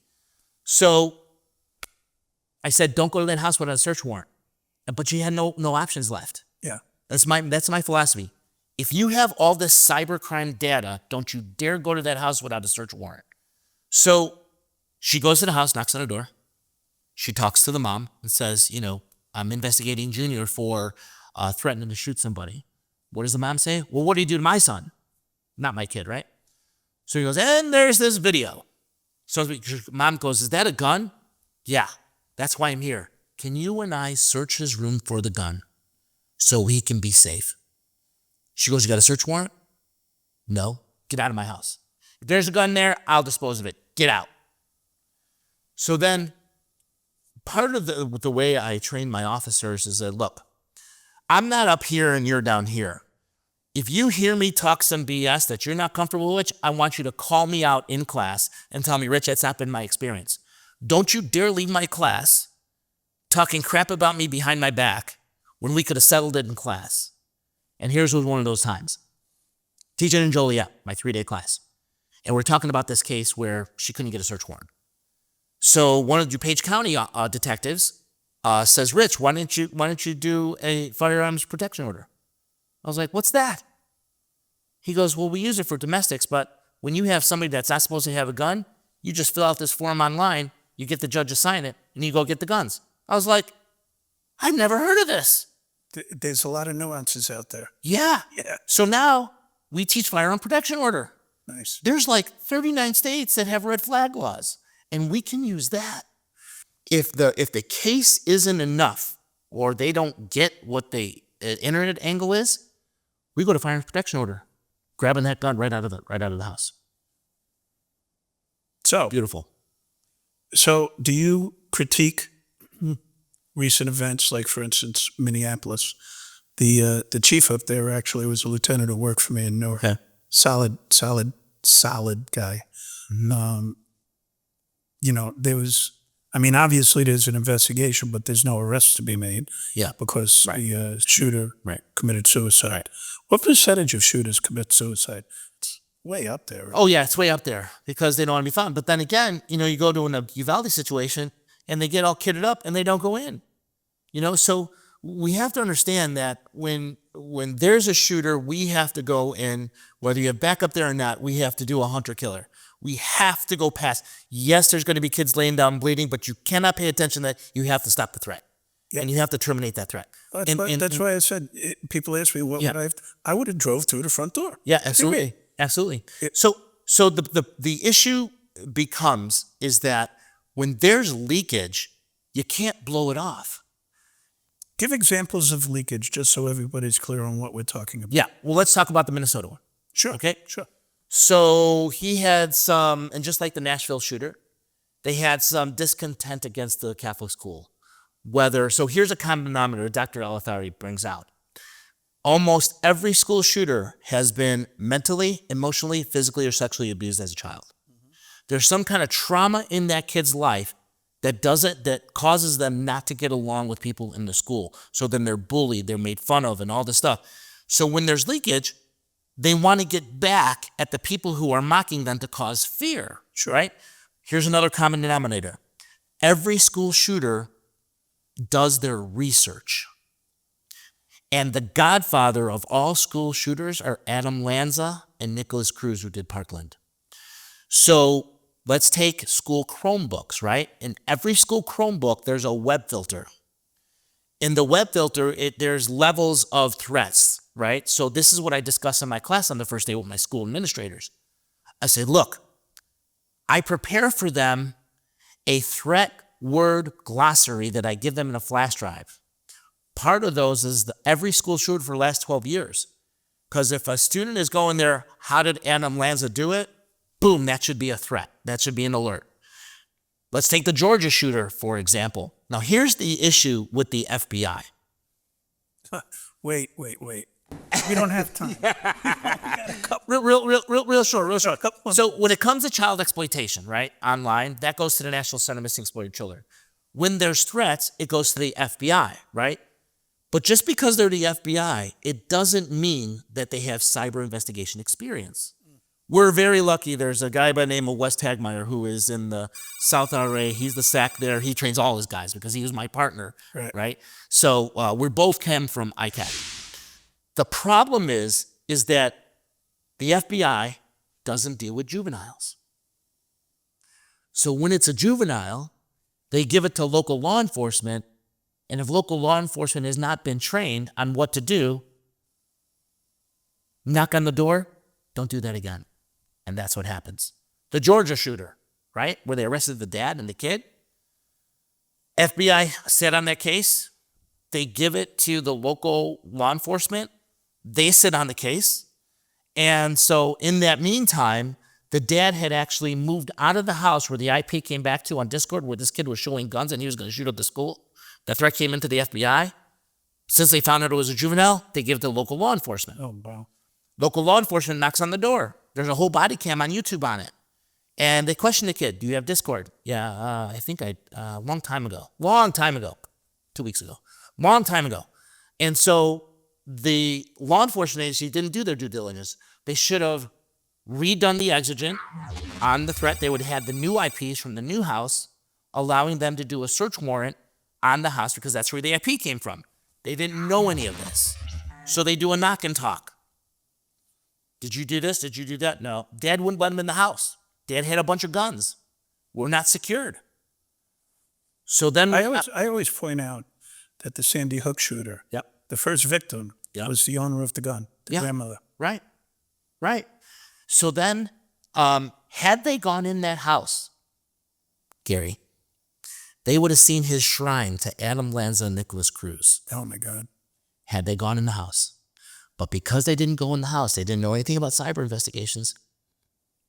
So I said, don't go to that house without a search warrant. But she had no options left. Yeah. That's my philosophy. If you have all this cybercrime data, don't you dare go to that house without a search warrant. So she goes to the house, knocks on the door. She talks to the mom and says, you know, I'm investigating Junior for threatening to shoot somebody. What does the mom say? Well, what did he do to my son? Not my kid, right? So he goes, and there's this video. So mom goes, is that a gun? Yeah, that's why I'm here. Can you and I search his room for the gun so he can be safe? She goes, you got a search warrant? No. Get out of my house. If there's a gun there, I'll dispose of it. Get out. So then part of the way I train my officers is that, look, I'm not up here and you're down here. If you hear me talk some BS that you're not comfortable with, I want you to call me out in class and tell me, Rich, that's not been my experience. Don't you dare leave my class talking crap about me behind my back when we could have settled it in class. And here's one of those times. TJ and Joliet, my 3-day class. And we're talking about this case where she couldn't get a search warrant. So one of the DuPage County detectives says, Rich, why don't you do a firearms protection order? I was like, what's that? He goes, well, we use it for domestics, but when you have somebody that's not supposed to have a gun, you just fill out this form online, you get the judge to sign it, and you go get the guns. I was like, I've never heard of this. There's a lot of nuances out there. Yeah. Yeah. So now we teach firearm protection order. Nice. There's like 39 states that have red flag laws, and we can use that. If the case isn't enough, or they don't get what the internet angle is, we go to firearms protection order, grabbing that gun right out of the house. So Beautiful. So do you critique recent events, like, for instance, Minneapolis? The chief up there actually was a lieutenant who worked for me in Newark. Okay. Solid guy. You know, there was, I mean, obviously there's an investigation, but there's no arrests to be made. Yeah. Because the shooter Right. committed suicide. What percentage of shooters commit suicide? It's way up there. Oh yeah, it's way up there because they don't want to be found. But then again, you go to an Uvalde situation and they get all kitted up and they don't go in. So we have to understand that when there's a shooter, we have to go in, whether you have backup there or not, we have to do a hunter-killer. We have to go past. Yes, there's going to be kids laying down bleeding, but you cannot pay attention that you have to stop the threat. Yeah. And you have to terminate that threat. That's why I said, people ask me, what would I have? I would have drove through the front door. Yeah, absolutely. Absolutely. So the issue becomes is that when there's leakage, you can't blow it off. Give examples of leakage just so everybody's clear on what we're talking about. Yeah. Well, let's talk about the Minnesota one. Sure. Okay. Sure. So he had some, and just like the Nashville shooter, they had some discontent against the Catholic school. So here's a common denominator Dr. Alathari brings out. Almost every school shooter has been mentally, emotionally, physically, or sexually abused as a child. There's some kind of trauma in that kid's life that causes them not to get along with people in the school. So then they're bullied, they're made fun of, and all this stuff. So when there's leakage, they want to get back at the people who are mocking them to cause fear, right? Here's another common denominator. Every school shooter does their research. And the godfather of all school shooters are Adam Lanza and Nicholas Cruz, who did Parkland. So let's take school Chromebooks, right? In every school Chromebook, there's a web filter. In the web filter, there's levels of threats, right? So this is what I discussed in my class on the first day with my school administrators. I said, look, I prepare for them a threat word glossary that I give them in a flash drive. Part of those is every school shooter for the last 12 years. Because if a student is going there, how did Adam Lanza do it? Boom, that should be a threat. That should be an alert. Let's take the Georgia shooter, for example. Now, here's the issue with the FBI. Wait. We don't have time. Real short. So when it comes to child exploitation, right, online, that goes to the National Center of Missing Exploited Children. When there's threats, it goes to the FBI, right? But just because they're the FBI, it doesn't mean that they have cyber investigation experience. We're very lucky. There's a guy by the name of Wes Tagmeyer who is in the South RA. He's the SAC there. He trains all his guys because he was my partner, right? So we both came from ICAC. The problem is that the FBI doesn't deal with juveniles. So when it's a juvenile, they give it to local law enforcement, and if local law enforcement has not been trained on what to do, knock on the door, don't do that again. And that's what happens. The Georgia shooter, right, where they arrested the dad and the kid, FBI sat on that case. They give it to the local law enforcement. They sit on the case. And so in that meantime, the dad had actually moved out of the house where the IP came back to on Discord, where this kid was showing guns and he was going to shoot up the school. The threat came into the FBI. Since they found out it was a juvenile, they give it to local law enforcement. Oh, wow. Local law enforcement knocks on the door. There's a whole body cam on YouTube on it. And they question the kid, do you have Discord? Yeah, I think long time ago, 2 weeks ago, long time ago. And so the law enforcement agency didn't do their due diligence. They should have redone the exigent on the threat. They would have had the new IPs from the new house, allowing them to do a search warrant on the house because that's where the IP came from. They didn't know any of this. So they do a knock and talk. Did you do this? Did you do that? No. Dad wouldn't let him in the house. Dad had a bunch of guns. We're not secured. So then I always point out that the Sandy Hook shooter, the first victim, was the owner of the gun, the grandmother. Right. So then, had they gone in that house, Gary, they would have seen his shrine to Adam Lanza and Nicholas Cruz. Oh, my God. Had they gone in the house. But because they didn't go in the house, they didn't know anything about cyber investigations.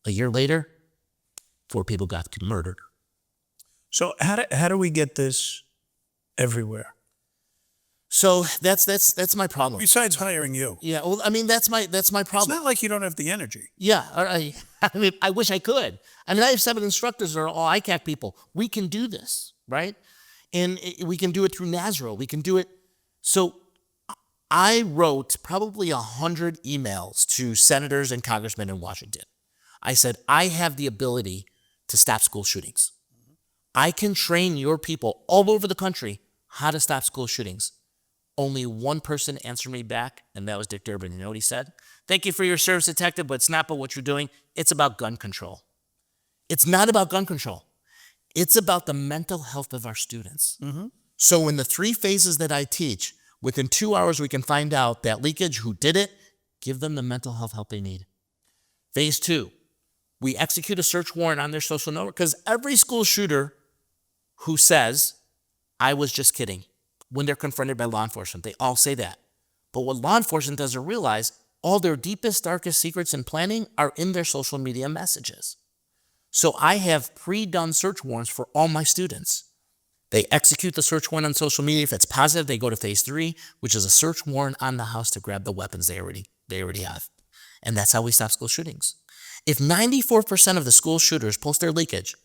A year later, 4 people got murdered. So how do we get this everywhere? So that's my problem. Besides hiring you. Yeah, well, I mean, that's my problem. It's not like you don't have the energy. Yeah, I mean, I wish I could. I mean, I have 7 instructors that are all ICAC people. We can do this. right? And we can do it through NASRO. We can do it. So I wrote probably 100 emails to senators and congressmen in Washington. I said, I have the ability to stop school shootings. I can train your people all over the country how to stop school shootings. Only one person answered me back, and that was Dick Durbin. You know what he said? Thank you for your service, detective, but it's not about what you're doing. It's about gun control. It's not about gun control. It's about the mental health of our students. So in the 3 phases that I teach, within 2 hours, we can find out that leakage, who did it, give them the mental health help they need. Phase 2, we execute a search warrant on their social network, because every school shooter who says, I was just kidding, when they're confronted by law enforcement, they all say that. But what law enforcement doesn't realize, all their deepest, darkest secrets and planning are in their social media messages. So I have pre-done search warrants for all my students. They execute the search warrant on social media. If it's positive, they go to phase 3, which is a search warrant on the house to grab the weapons they already have. And that's how we stop school shootings. If 94% of the school shooters post their leakage,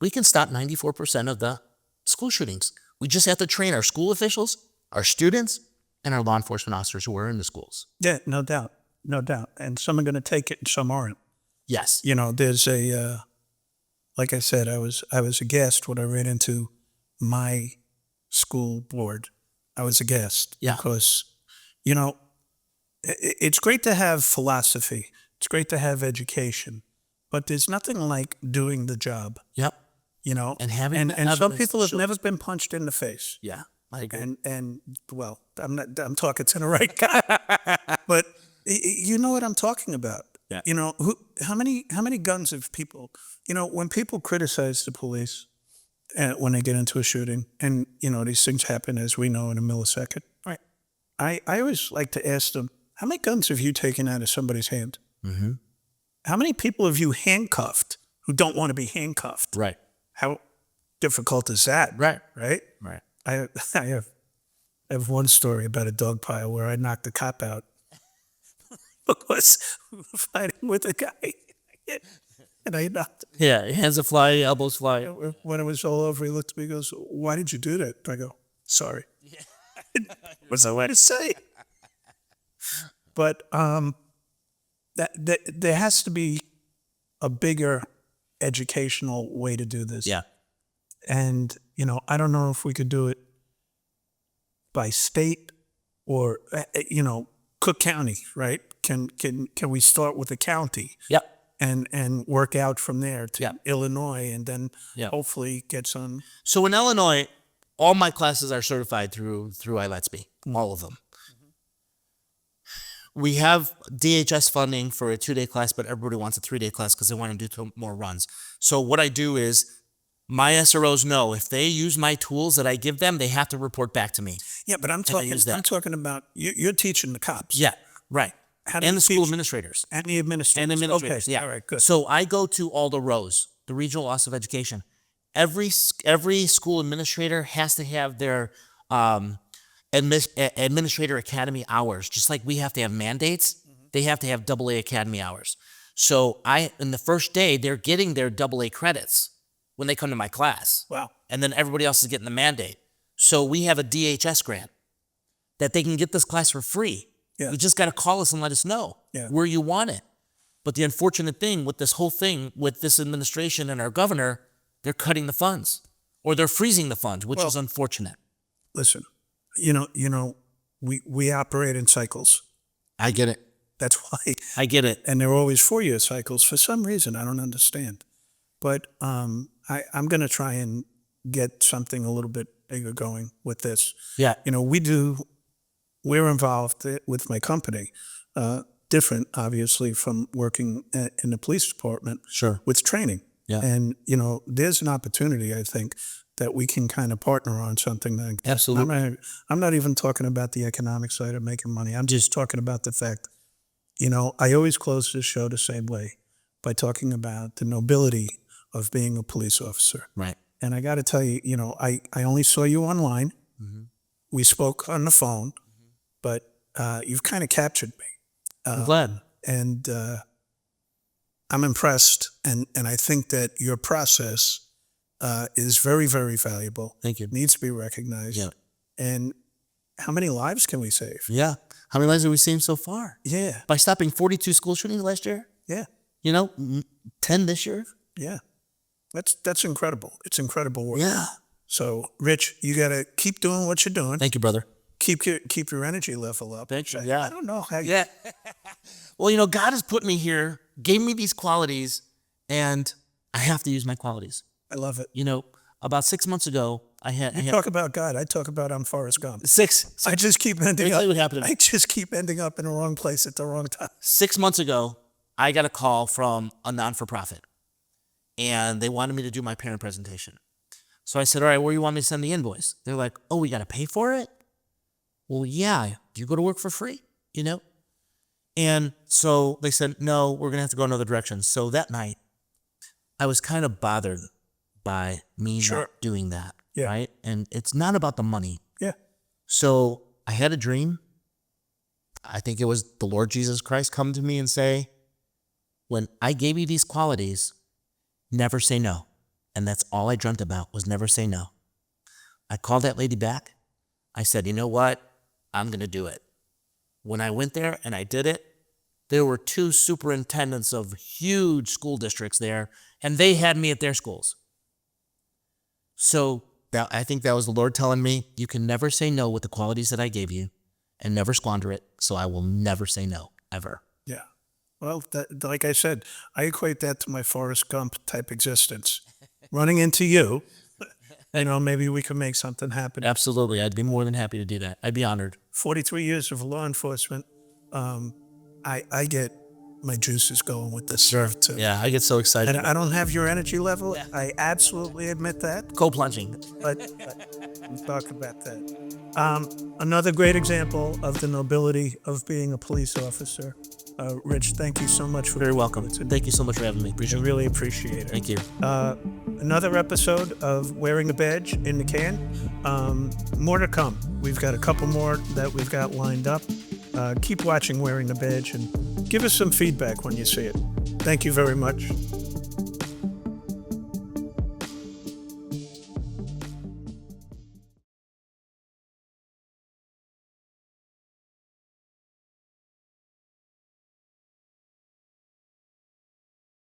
we can stop 94% of the school shootings. We just have to train our school officials, our students, and our law enforcement officers who are in the schools. Yeah, no doubt. No doubt. And some are going to take it and some aren't. Yes. You know, there's like I said, I was aghast when I ran into my school board. I was aghast. Yeah. Because, you know, it's great to have philosophy. It's great to have education. But there's nothing like doing the job. Yep. You know, And having and some evidence people to have show- never been punched in the face. Yeah, I agree. And well, I'm talking to the right guy, but you know what I'm talking about. Yeah. You know, how many guns have people? You know, when people criticize the police, when they get into a shooting, and you know these things happen, as we know, in a millisecond. Right. I always like to ask them, how many guns have you taken out of somebody's hand? Mm-hmm. How many people have you handcuffed who don't want to be handcuffed? Right. How difficult is that? Right. Right. Right. I have one story about a dog pile where I knocked a cop out because we were fighting with a guy, and I knocked him. Yeah, hands are fly, elbows fly. When it was all over, he looked at me and goes, "Why did you do that?" I go, "Sorry." What's the way to say? But that there has to be a bigger educational way to do this. Yeah. And, you know, I don't know if we could do it by state or, you know, Cook County, right? Can we start with the county Yep. and work out from there to Yeah. Illinois and then Yeah. hopefully get some. So in Illinois, all my classes are certified through iLetsB, all of them. We have DHS funding for a 2-day class, but everybody wants a 3-day class because they want to do more runs. So what I do is my SROs know if they use my tools that I give them, they have to report back to me. Yeah, but I'm use that. talking about you're teaching the cops. Yeah, right. How do And you the school teach- administrators. And the administrators. And administrators, Okay. yeah. All right, good. So I go to all the rows, the regional office of education. Every school administrator has to have their administrator academy hours, just like we have to have mandates. They have to have AA academy hours. So in the first day, they're getting their AA credits when they come to my class. Wow. And then everybody else is getting the mandate. So we have a DHS grant that they can get this class for free. Yeah. You just got to call us and let us know Yeah. where you want it. But the unfortunate thing with this whole thing, with this administration and our governor, they're cutting the funds or they're freezing the funds, which is unfortunate. Listen, you know, we operate in cycles. I get it. That's why, I get it. and they're always 4-year cycles for some reason. I don't understand. But I'm going to try and get something a little bit bigger going with this. Yeah. You know, we're involved with my company, different obviously from working in the police department. Sure. With training. Yeah. And, you know, there's an opportunity, I think, that we can kind of partner on something like that. Absolutely. I'm not even talking about the economic side of making money. I'm just talking about the fact, you know, I always close this show the same way by talking about the nobility of being a police officer. Right. And I got to tell you, you know, I only saw you online. Mm-hmm. We spoke on the phone, but you've kind of captured me. I'm glad. And I'm impressed. And I think that your process is very, very valuable. Thank you. Needs to be recognized. Yeah. And how many lives can we save? Yeah. How many lives have we saved so far? Yeah. By stopping 42 school shootings last year? Yeah. 10 this year? Yeah. That's incredible. It's incredible work. Yeah. So, Rich, you got to keep doing what you're doing. Thank you, brother. Keep your energy level up. Thank you. Yeah. I don't know how. Yeah. Well, God has put me here, gave me these qualities, and I have to use my qualities. I love it. About 6 months ago, I had Talk about God. I talk about I'm Forrest Gump. six. I just keep ending Let me tell up. you what happened to me. I just keep ending up in the wrong place at the wrong time. 6 months ago, I got a call from a non-for-profit, and they wanted me to do my parent presentation. So I said, all right, where do you want me to send the invoice? They're like, oh, we got to pay for it? Well, yeah. Do you go to work for free? And so they said, no, we're going to have to go another direction. So that night, I was kind of bothered by me not doing that, Yeah. right? And it's not about the money. Yeah. So I had a dream. I think it was the Lord Jesus Christ come to me and say, when I gave you these qualities, never say no. And that's all I dreamt about, was never say no. I called that lady back. I said, you know what? I'm going to do it. When I went there and I did it, there were 2 superintendents of huge school districts there, and they had me at their schools. So I think that was the Lord telling me, you can never say no with the qualities that I gave you and never squander it. So I will never say no, ever. Yeah. Well, like I said, I equate that to my Forrest Gump type existence. Running into you, maybe we can make something happen. Absolutely. I'd be more than happy to do that. I'd be honored. 43 years of law enforcement. I get my juices going with this stuff too. Yeah, I get so excited. And I don't have your energy level. Yeah. I absolutely admit that. Go plunging. But we'll talk about that. Another great example of the nobility of being a police officer. Rich, thank you so much for Very welcome. Thank you so much for having me. I really appreciate it. Thank you. Another episode of Wearing a Badge in the Can. More to come. We've got a couple more that we've got lined up. Keep watching Wearing the Badge and give us some feedback when you see it. Thank you very much.